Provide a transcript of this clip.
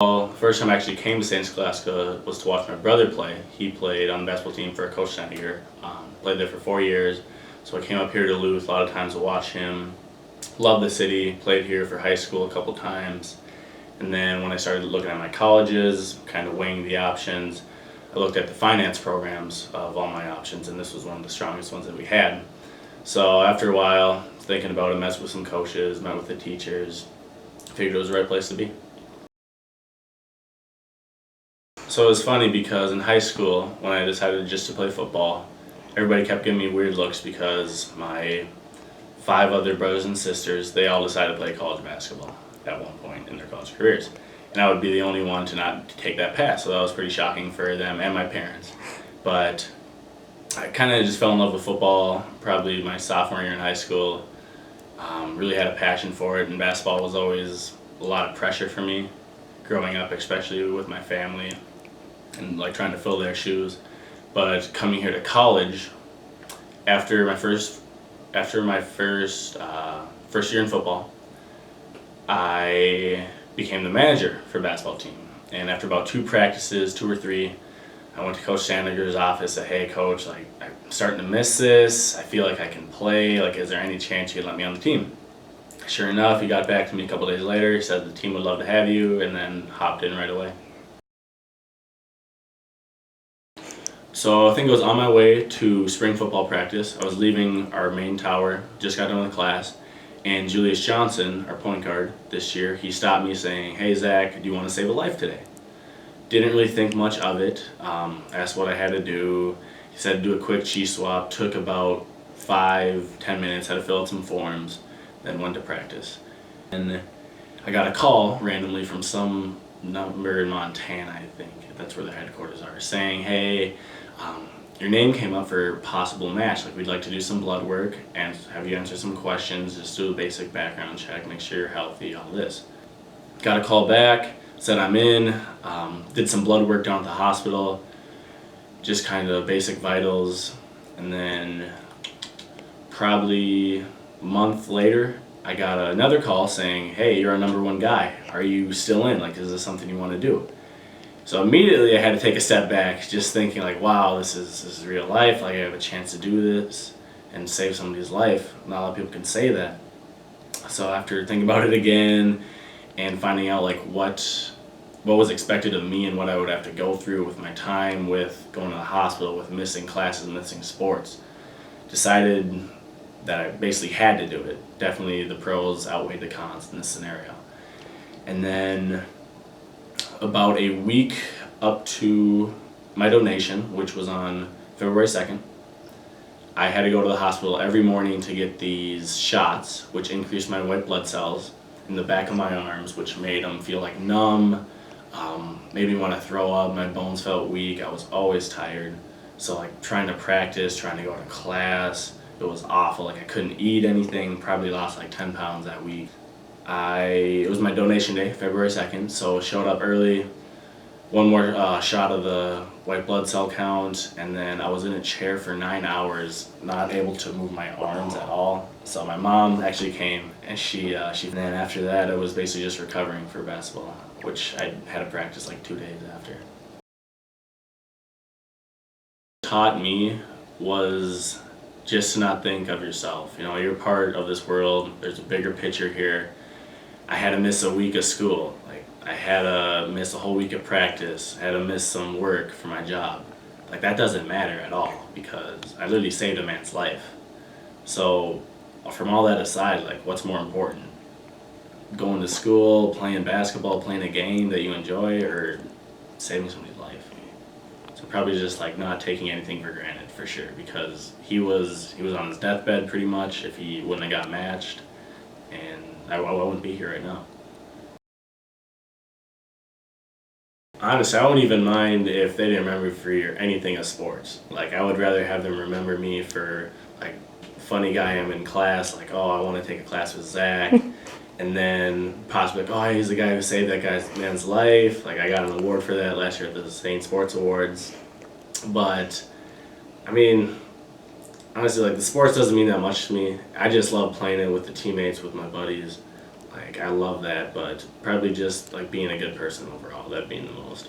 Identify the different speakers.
Speaker 1: Well, the first time I actually came to St. Scholastica was to watch my brother play. He played on the basketball team for Coach Seniger. Played there for 4 years. So I came up here to Duluth a lot of times to watch him. Loved the city, played here for high school a couple times. And then when I started looking at my colleges, kind of weighing the options, I looked at the finance programs of all my options, and this was one of the strongest ones that we had. So after a while, thinking about it, met with some coaches, met with the teachers, figured it was the right place to be. So it was funny because in high school, when I decided just to play football, everybody kept giving me weird looks because my 5 other brothers and sisters, they all decided to play college basketball at one point in their college careers. And I would be the only one to not take that path, so that was pretty shocking for them and my parents. But I kind of just fell in love with football probably my sophomore year in high school. Really had a passion for it, and basketball was always a lot of pressure for me growing up, especially with my family and like trying to fill their shoes. But coming here to college, after my first year in football, I became the manager for the basketball team. And after about 2 practices, 2 or 3, I went to Coach Saniger's office, said, "Hey Coach, like I'm starting to miss this. I feel like I can play. Like, is there any chance you could let me on the team?" Sure enough, he got back to me a couple days later. He said the team would love to have you, and then hopped in right away. So I think it was on my way to spring football practice. I was leaving our main tower, just got done with class, and Julius Johnson, our point guard this year, he stopped me saying, "Hey Zach, do you want to save a life today?" Didn't really think much of it. Asked what I had to do. He said do a quick cheese swap. Took about 5-10 minutes. Had to fill out some forms. Then went to practice. And I got a call randomly from some number in Montana, I think. That's where their headquarters are, saying, "Hey, your name came up for possible match. Like, we'd like to do some blood work and have you answer some questions, just do a basic background check, make sure you're healthy, all this." Got a call back, said I'm in, did some blood work down at the hospital, just kind of basic vitals, and then probably a month later, I got another call saying, "Hey, you're our #1 guy. Are you still in? Like, is this something you want to do?" So immediately I had to take a step back, just thinking like, wow, this is real life. Like, I have a chance to do this and save somebody's life. Not a lot of people can say that. So after thinking about it again and finding out like what was expected of me and what I would have to go through with my time, with going to the hospital, with missing classes, missing sports, decided that I basically had to do it. Definitely the pros outweighed the cons in this scenario. And then about a week up to my donation, which was on February 2nd, I had to go to the hospital every morning to get these shots, which increased my white blood cells in the back of my arms, which made them feel like numb, made me want to throw up. My bones felt weak. I was always tired. So like trying to practice, trying to go to class, it was awful. Like I couldn't eat anything, probably lost like 10 pounds that week. It was my donation day, February 2nd, so showed up early, one more shot of the white blood cell count, and then I was in a chair for 9 hours, not able to move my arms at all. So my mom actually came, and and then after that, I was basically just recovering for basketball, which I had to practice like 2 days after. Taught me was just to not think of yourself. You know, you're part of this world, there's a bigger picture here. I had to miss a week of school. Like, I had to miss a whole week of practice. I had to miss some work for my job. Like, that doesn't matter at all because I literally saved a man's life. So, from all that aside, like, what's more important? Going to school, playing basketball, playing a game that you enjoy, or saving somebody's life? So probably just like not taking anything for granted, for sure, because he was on his deathbed pretty much if he wouldn't have got matched, and I wouldn't be here right now. Honestly, I wouldn't even mind if they didn't remember me for anything of sports. Like, I would rather have them remember me for like funny guy I'm in class, like, oh, I want to take a class with Zach, and then possibly like, oh, he's the guy who saved that man's life. Like, I got an award for that last year at the St. Sports Awards. But I mean, honestly, like, the sports doesn't mean that much to me. I just love playing it with the teammates, with my buddies. Like, I love that, but probably just like being a good person overall, that being the most.